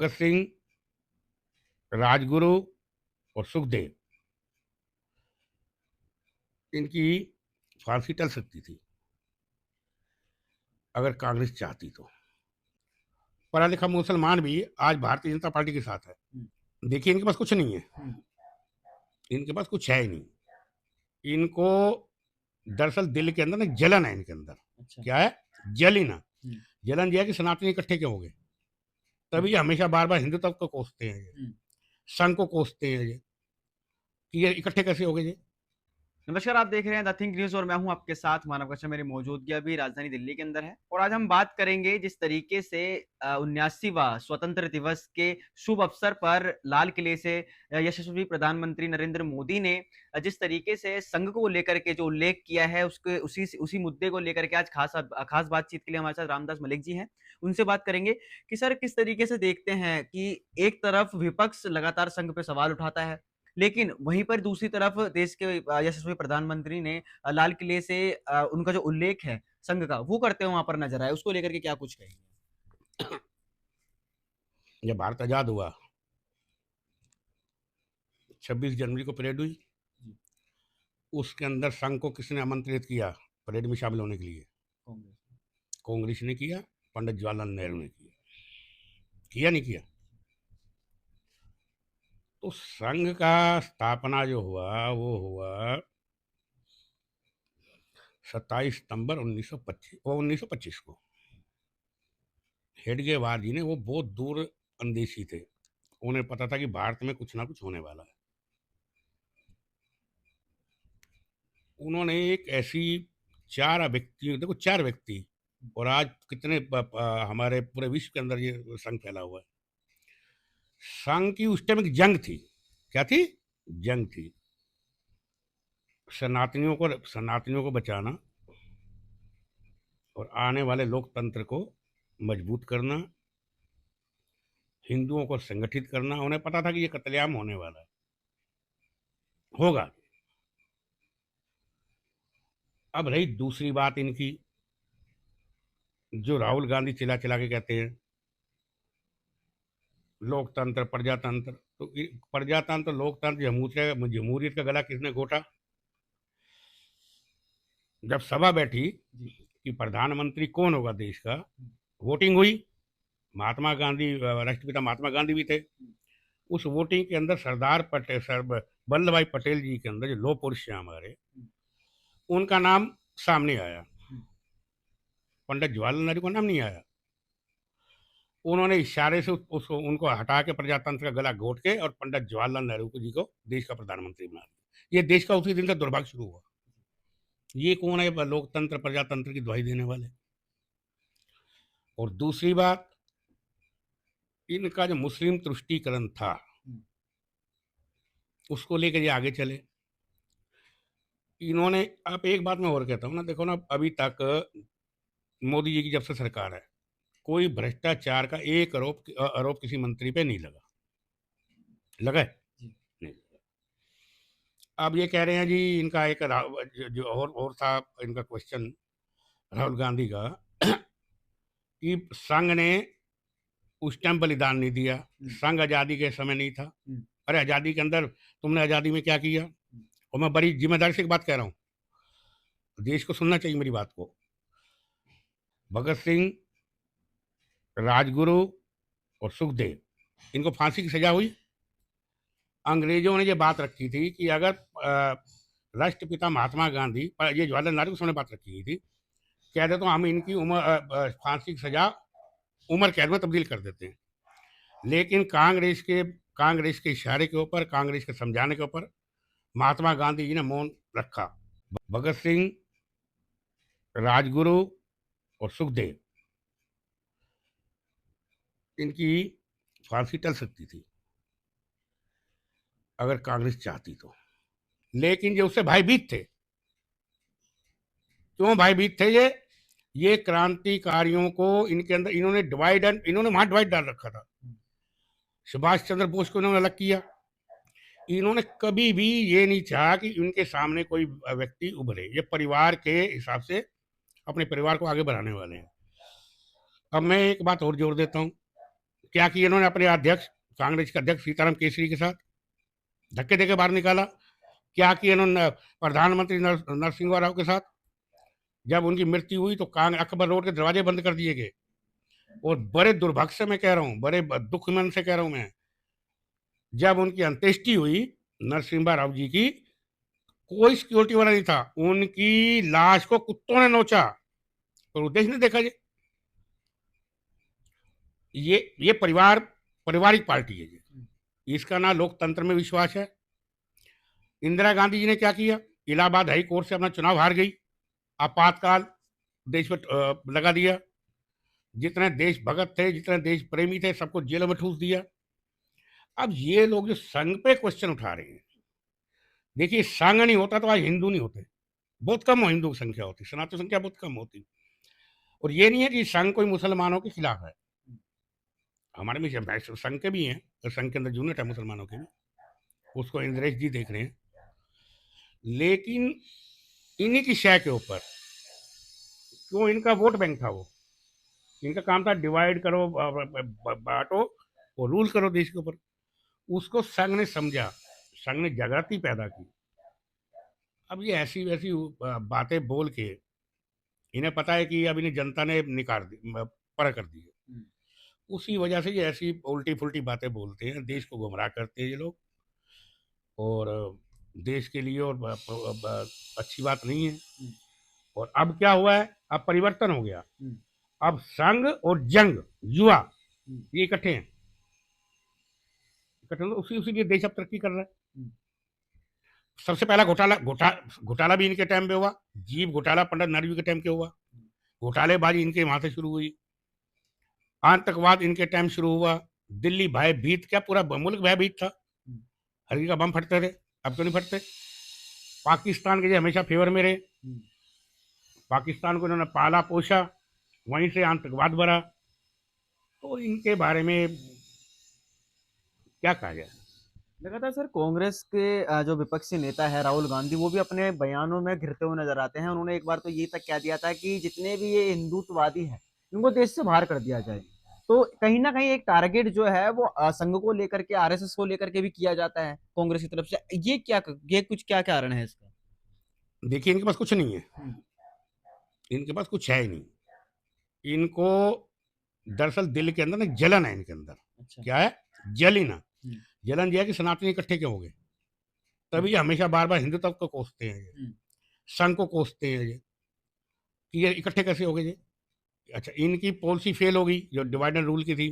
भगत सिंह, राजगुरु और सुखदेव, इनकी फांसी टल सकती थी अगर कांग्रेस चाहती तो। पढ़ा लिखा मुसलमान भी आज भारतीय जनता पार्टी के साथ है। देखिए, इनके पास कुछ नहीं है, इनके पास कुछ है ही नहीं। इनको दरअसल दिल के अंदर ना जलन है, इनके अंदर। अच्छा। क्या है? जलन है। जलन यह है कि सनातनी इकट्ठे क्यों हो गए, तभी ये हमेशा बार बार हिंदुत्व को कोसते हैं, ये संघ को कोसते हैं, ये कि ये इकट्ठे कैसे हो गए ये। नमस्कार, आप देख रहे हैं द थिंक न्यूज और मैं हूं आपके साथ मानव कश्यप। मेरी मौजूदगी अभी राजधानी दिल्ली के अंदर है और आज हम बात करेंगे जिस तरीके से 79वां स्वतंत्र दिवस के शुभ अवसर पर लाल किले से यशस्वी प्रधानमंत्री नरेंद्र मोदी ने जिस तरीके से संघ को लेकर के जो उल्लेख किया है उसके उसी मुद्दे को लेकर के आज खास बातचीत के लिए हमारे साथ रामदास मलिक जी हैं। उनसे बात करेंगे कि सर किस तरीके से देखते हैं कि एक तरफ विपक्ष लगातार संघ पे सवाल उठाता है, लेकिन वहीं पर दूसरी तरफ देश के यशस्वी प्रधानमंत्री ने लाल किले से उनका जो उल्लेख है संघ का वो करते हुए वहां पर नजर आए, उसको लेकर के क्या कुछ कहेंगे? जब भारत आजाद हुआ, 26 जनवरी को परेड हुई, उसके अंदर संघ को किसने आमंत्रित किया परेड में शामिल होने के लिए? कांग्रेस ने किया, पंडित जवाहरलाल नेहरू ने किया। किया नहीं किया? तो संघ का स्थापना जो हुआ वो हुआ 27 सितंबर 1925 को। हेडगेवार जी ने, वो बहुत दूर अंदेशी थे, उन्हें पता था कि भारत में कुछ ना कुछ होने वाला है। उन्होंने एक ऐसी चार व्यक्ति, देखो 4 व्यक्ति, और आज कितने हमारे पूरे विश्व के अंदर ये संघ फैला हुआ है। संघ की उस टाइम एक जंग थी। क्या थी? जंग थी। सनातनियों को बचाना और आने वाले लोकतंत्र को मजबूत करना, हिंदुओं को संगठित करना। उन्हें पता था कि ये कत्लेआम होने वाला है, होगा। अब रही दूसरी बात इनकी, जो राहुल गांधी चिल्ला चिल्ला के कहते हैं लोकतंत्र प्रजातंत्र। तो प्रजातंत्र लोकतंत्र जमहूरियत का गला किसने घोटा? जब सभा बैठी कि प्रधानमंत्री कौन होगा देश का, वोटिंग हुई, महात्मा गांधी, राष्ट्रपिता महात्मा गांधी भी थे। उस वोटिंग के अंदर सरदार पटेल, वल्लभ भाई पटेल जी के अंदर, जो लौह पुरुष हैं हमारे, उनका नाम सामने आया। पंडित जवाहरलाल नेहरू का नाम नहीं आया। उन्होंने इशारे से उसको उनको हटा के प्रजातंत्र का गला घोट के और पंडित जवाहरलाल नेहरू जी को देश का प्रधानमंत्री बना दिया। ये देश का उसी दिन का दुर्भाग्य शुरू हुआ। ये कौन है लोकतंत्र प्रजातंत्र की दुहाई देने वाले? और दूसरी बात, इनका जो मुस्लिम तुष्टीकरण था उसको लेकर ये आगे चले। इन्होंने, अब एक बात मैं और कहता हूँ ना, देखो ना, अभी तक मोदी जी की जब से सरकार है, कोई भ्रष्टाचार का एक आरोप किसी मंत्री पे नहीं लगा। लगा है? नहीं। अब ये कह रहे हैं जी, इनका एक जो और था इनका क्वेश्चन राहुल गांधी का कि संघ ने उस टाइम बलिदान नहीं दिया, संघ आजादी के समय नहीं था। अरे आजादी के अंदर तुमने आजादी में क्या किया? और मैं बड़ी जिम्मेदारी से एक बात कह रहा हूँ, देश को सुनना चाहिए मेरी बात को। भगत सिंह, राजगुरु और सुखदेव, इनको फांसी की सजा हुई। अंग्रेजों ने ये बात रखी थी कि अगर राष्ट्रपिता महात्मा गांधी, ये जवाहरलाल नेहरू के सामने बात रखी गई थी, कह दे तो हम इनकी उम्र, फांसी की सजा उम्र कैद में तब्दील कर देते हैं। लेकिन कांग्रेस के इशारे के ऊपर, कांग्रेस के समझाने के ऊपर महात्मा गांधी जी ने मौन रखा। भगत सिंह, राजगुरु और सुखदेव, इनकी फांसी टल सकती थी अगर कांग्रेस चाहती तो। लेकिन जो उससे भयभीत थे, क्यों भयभीत थे ये क्रांतिकारियों को इनके अंदर इन्होंने वहां डिवाइड डाल रखा था। सुभाष चंद्र बोस को इन्होंने अलग किया। इन्होंने कभी भी ये नहीं चाहा कि इनके सामने कोई व्यक्ति उभरे। ये परिवार के हिसाब से अपने परिवार को आगे बढ़ाने वाले हैं। अब मैं एक बात और जोड़ देता हूँ क्या किया इन्होंने अपने अध्यक्ष, कांग्रेस के अध्यक्ष सीताराम केसरी के साथ, धक्के देके बाहर निकाला। क्या किया इन्होंने प्रधानमंत्री नरसिंह राव के साथ, जब उनकी मृत्यु हुई तो अकबर रोड के दरवाजे बंद कर दिए गए। और बड़े दुर्भाग्य से मैं कह रहा हूँ, बड़े दुख मन से कह रहा हूँ मैं, जब उनकी अंत्येष्टि हुई नरसिम्हा राव जी की, कोई सिक्योरिटी वाला नहीं था, उनकी लाश को कुत्तों ने नोचा और उद्देश्य नहीं देखा। ये पारिवारिक पार्टी है ये, इसका ना लोकतंत्र में विश्वास है। इंदिरा गांधी जी ने क्या किया, इलाहाबाद हाई कोर्ट से अपना चुनाव हार गई, आपातकाल देश पर लगा दिया, जितने देशभक्त थे, जितने देश प्रेमी थे, सबको जेल में ठूस दिया। अब ये लोग जो संघ पे क्वेश्चन उठा रहे हैं, देखिए संघ नहीं होता तो आज हिंदू नहीं होते, बहुत कम हिंदू की संख्या होती, सनातन संख्या बहुत कम होती। और ये नहीं है कि संघ कोई मुसलमानों के खिलाफ है, हमारे में संघ के भी हैं, तो संघ के अंदर यूनिट है मुसलमानों के भी, उसको इंद्रेश जी देख रहे हैं। लेकिन इन्हीं की शय के ऊपर क्यों, इनका वोट बैंक था, वो इनका काम था डिवाइड करो, बांटो और रूल करो देश के ऊपर। उसको संघ ने समझा, संघ ने जागृति पैदा की। अब ये ऐसी वैसी बातें बोल के इन्हें पता है कि अब इन्हें जनता ने निकाल दी, पर कर दी है, उसी वजह से ये ऐसी उल्टी फुल्टी बातें बोलते हैं, देश को गुमराह करते हैं ये लोग, और देश के लिए और अच्छी बात नहीं है। और अब क्या हुआ है, अब परिवर्तन हो गया, अब संघ और जंग युवा ये इकट्ठे हैं, इकट्ठे, उसी लिए देश अब तरक्की कर रहा है। सबसे पहला घोटाला भी इनके टाइम पे हुआ, जीव घोटाला पंडित नरवी के टाइम पे हुआ, घोटालेबाजी इनके वहां से शुरू हुई, आतंकवाद इनके टाइम शुरू हुआ, दिल्ली भयभीत, क्या पूरा मुल्क भयभीत था, हर का बम फटते थे, अब तो नहीं फटते। पाकिस्तान के जो हमेशा फेवर में रहे, पाकिस्तान को इन्होंने पाला पोषा, वहीं से आतंकवाद बढ़ा। तो इनके बारे में क्या कहा जाए। लगातार सर कांग्रेस के जो विपक्षी नेता है राहुल गांधी, वो भी अपने बयानों में घिरते हुए नजर आते हैं। उन्होंने एक बार तो ये तक कह दिया था कि जितने भी ये हिंदुत्ववादी हैं इनको देश से बाहर कर दिया जाए। तो कहीं ना कहीं एक टारगेट जो है वो संघ को लेकर के, आरएसएस को लेकर के भी किया जाता है कांग्रेस की तरफ से। ये कुछ क्या कारण है इसका? देखिए इनके पास कुछ नहीं है, इनके पास कुछ है ही नहीं। इनको दरअसल दिल के अंदर ना जलन है, इनके अंदर। अच्छा। क्या है, जलन। जलन यह है कि सनातनी इकट्ठे क्यों हो गए, तभी ये हमेशा बार बार हिंदुत्व को कोसते हैं, ये संघ को कोसते हैं ये, कि ये इकट्ठे कैसे हो गए ये। अच्छा, इनकी पॉलिसी फेल हो गई जो डिवाइड एंड रूल की थी,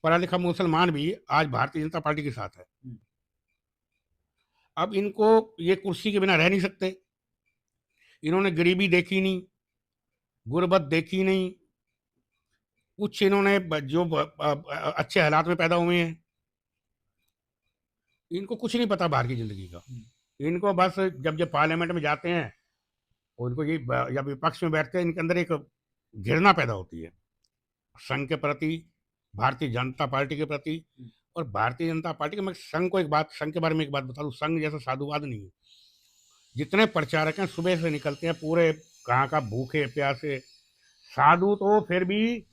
पढ़ा लिखा मुसलमान भी आज भारतीय जनता पार्टी के साथ है। अब इनको ये कुर्सी के बिना रह नहीं सकते, इन्होंने गरीबी देखी नहीं, गुर्बत देखी नहीं, कुछ इन्होंने जो अच्छे हालात में पैदा हुए हैं, इनको कुछ नहीं पता बाहर की जिंदगी का। इनको बस जब जब पार्लियामेंट में जाते हैं और इनको ये जब विपक्ष में बैठते हैं, इनके अंदर एक घृणा पैदा होती है संघ के प्रति, भारतीय जनता पार्टी के प्रति। और भारतीय जनता पार्टी के, मैं संघ को एक बात, संघ के बारे में एक बात बता दूं, संघ जैसा साधुवाद नहीं है। जितने प्रचारक हैं सुबह से निकलते हैं पूरे, कहाँ का भूखे प्यासे, साधु तो फिर भी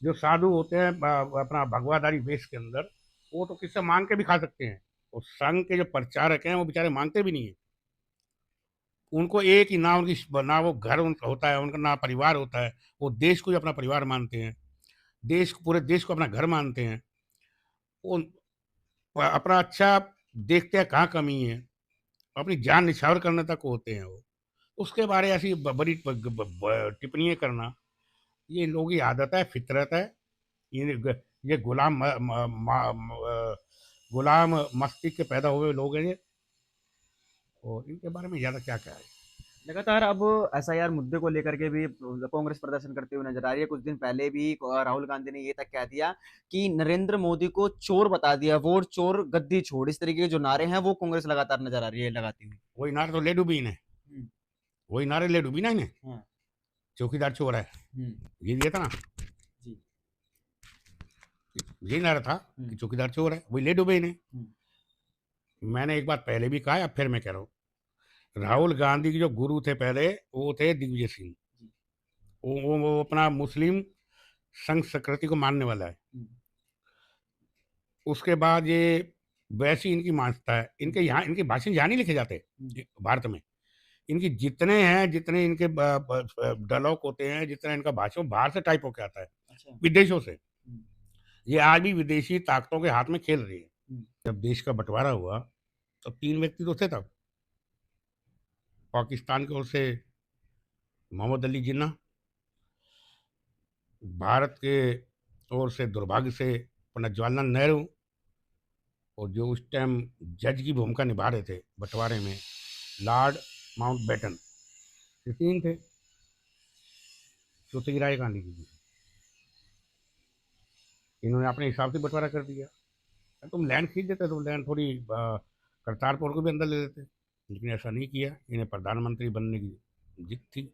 जो साधु होते हैं अपना भगवाधारी वेश के अंदर, वो तो किससे मांग के भी खा सकते हैं। और संघ के जो प्रचारक हैं वो बेचारे मांगते भी नहीं है, उनको एक ही ना, उनकी ना वो घर उनका होता है, उनका ना परिवार होता है, वो देश को ही अपना परिवार मानते हैं, पूरे देश को अपना घर मानते हैं। वो अपना अच्छा देखते हैं कहाँ कमी है, अपनी जान निछावर करने तक होते हैं वो। उसके बारे ऐसी बड़ी टिप्पणियाँ करना, ये इन लोगों की आदत है, फितरत है। ये गुलाम मस्तिष्क के पैदा हुए लोग हैं ये, और इनके बारे में ज़्यादा क्या कहा है। लगातार अब एसआईआर मुद्दे को लेकर के भी कांग्रेस प्रदर्शन करते हुए नजर आ रही है। कुछ दिन पहले भी राहुल गांधी ने ये तक कह दिया कि नरेंद्र मोदी को चोर बता दिया, वोट चोर गद्दी छोड़, इस तरीके के जो नारे हैं वो कांग्रेस लगातार नजर आ रही है लगाती हुई। वही नारे तो ले डूबी इन्हें, वही नारे ले डूबी ना इन्हें। चौकीदार चोर है, ये दिया था ना, यही नारा था कि चौकीदार चोर है, वही ले डूबे इन्हें। मैंने एक बात पहले भी कहा है, अब फिर मैं कह रहा हूँ, राहुल गांधी के जो गुरु थे पहले, वो थे दिग्विजय सिंह। वो अपना मुस्लिम संघ संस्कृति को मानने वाला है। उसके बाद ये वैसी इनकी मानसिकता है, इनके यहाँ इनके भाषण यहाँ नहीं लिखे जाते भारत में। इनकी जितने हैं, जितने इनके डायलॉग होते हैं, जितना इनका भाषण बाहर से टाइप होके आता है, अच्छा। विदेशों से। ये आज भी विदेशी ताकतों के हाथ में खेल रही है। जब देश का बंटवारा हुआ तो 3 व्यक्ति तो थे तब। पाकिस्तान की ओर से मोहम्मद अली जिन्ना, भारत के ओर से दुर्भाग्य से पंडित जवाहरलाल नेहरू, और जो उस टाइम जज की भूमिका निभा रहे थे बंटवारे में, लॉर्ड माउंटबेटन। ये 3 थे। चौथी राय गांधी जी। इन्होंने अपने हिसाब से बंटवारा कर दिया। तुम लैंड खरीद देते तो लैंड थोड़ी करतारपुर को भी अंदर ले लेते, लेकिन ऐसा नहीं किया। इन्हें प्रधानमंत्री बनने की जिद थी,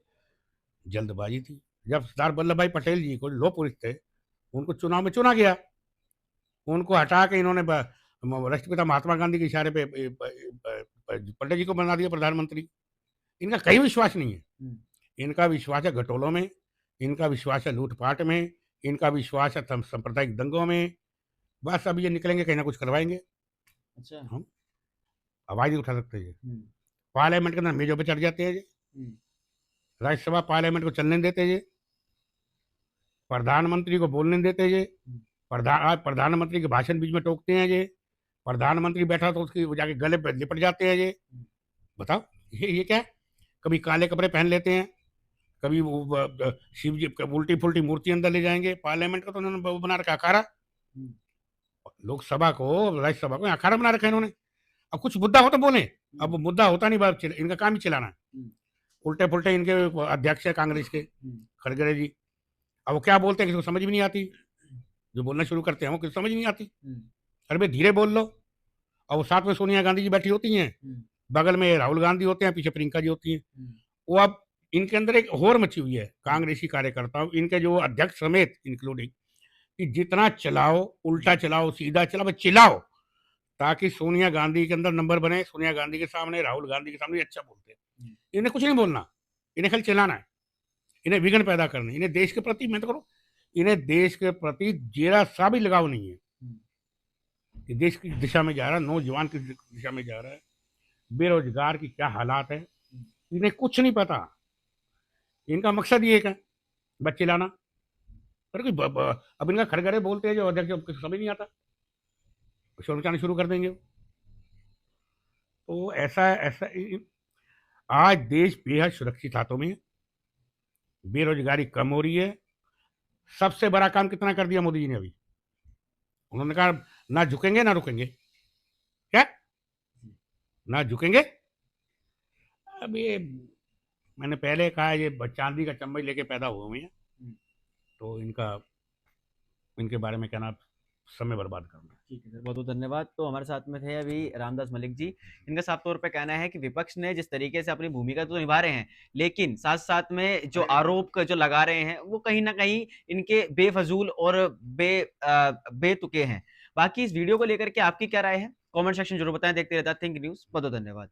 जल्दबाजी थी। जब सरदार वल्लभ भाई पटेल जी को लोह पुरुष थे, उनको चुनाव में चुना गया। उनको हटा के इन्होंने राष्ट्रपिता महात्मा गांधी के इशारे पे पटेल जी को बना दिया प्रधानमंत्री। इनका कहीं विश्वास नहीं है। इनका विश्वास है घटोलों में, इनका विश्वास है लूटपाट में, इनका विश्वास है सांप्रदायिक दंगों में। बस अब ये निकलेंगे कहीं ना कुछ करवाएंगे। अच्छा। हम आवाज नहीं उठा सकते ये। पार्लियामेंट के अंदर मेजों पे चढ़ जाते हैं ये। राज्यसभा पार्लियामेंट को चलने देते ये। प्रधानमंत्री को बोलने देते ये। प्रधानमंत्री के भाषण बीच में टोकते हैं ये। प्रधानमंत्री बैठा तो उसकी जाके गले पे लिपट जाते हैं ये। बताओ ये क्या है? कभी काले कपड़े पहन लेते हैं, कभी वो शिव जी उल्टी फुल्टी मूर्ति अंदर ले जाएंगे। पार्लियामेंट का तो उन्होंने वो बना रखा अखाड़ा। लोकसभा को, राज्यसभा को अखाड़ा बना रखा है इन्होंने। अब कुछ मुद्दा हो तो बोले। अब वो मुद्दा होता नहीं, बात इनका काम ही चिल्लाना है। उल्टे फुल्टे इनके अध्यक्ष है कांग्रेस के, खड़गरे जी। अब वो क्या बोलते हैं किसी को समझ भी नहीं आती। जो बोलना शुरू करते हैं वो किसी समझ नहीं आती। अरे भाई धीरे बोल लो। और वो साथ में सोनिया गांधी जी बैठी होती हैं, बगल में राहुल गांधी होते हैं, पीछे प्रियंका जी होती हैं। वो अब इनके अंदर एक होड़ मची हुई है कांग्रेसी कार्यकर्ताओं, इनके जो अध्यक्ष समेत इंक्लूडिंग, कि जितना चलाओ, उल्टा चलाओ, सीधा चलाओ, चिल्लाओ, ताकि सोनिया गांधी के अंदर नंबर बने। सोनिया गांधी के सामने, राहुल गांधी के सामने अच्छा बोलते हैं। इन्हें कुछ नहीं बोलना, इन्हें खाली चलाना है। इन्हें विघ्न पैदा करने, इन्हें देश के प्रति, मैं तो करूँ, इन्हें देश के प्रति जरा सा भी लगाव नहीं है। कि देश की दिशा में जा रहा है, नौजवान की दिशा में जा रहा है, बेरोजगार की क्या हालात है, इन्हें कुछ नहीं पता। इनका मकसद ये है बस चिल्लाना। पर अब इनका खड़गड़े बोलते हैं जो अध्यक्ष, समझ नहीं आता, शोर मचाना शुरू कर देंगे। तो ऐसा आज देश बेहद सुरक्षित हाथों में है। बेरोजगारी कम हो रही है। सबसे बड़ा काम कितना कर दिया मोदी जी ने अभी? उन्होंने कहा ना झुकेंगे ना रुकेंगे। क्या? ना झुकेंगे। अब ये मैंने पहले कहा, ये चांदी का चम्मच लेके पैदा हुए हैं, तो इनके बारे में कहना समय बर्बाद करना। ठीक है सर, बहुत बहुत धन्यवाद। तो हमारे साथ में थे अभी रामदास मलिक जी। इनका साफ तौर पे कहना है कि विपक्ष ने जिस तरीके से अपनी भूमिका तो निभा रहे हैं, लेकिन साथ साथ में जो आरोप जो लगा रहे हैं वो कहीं ना कहीं इनके बेफजूल और बेतुके हैं। बाकी इस वीडियो को लेकर के आपकी क्या राय है, कमेंट सेक्शन जरूर बताएं। देखते रहता थिंक न्यूज। बहुत बहुत धन्यवाद।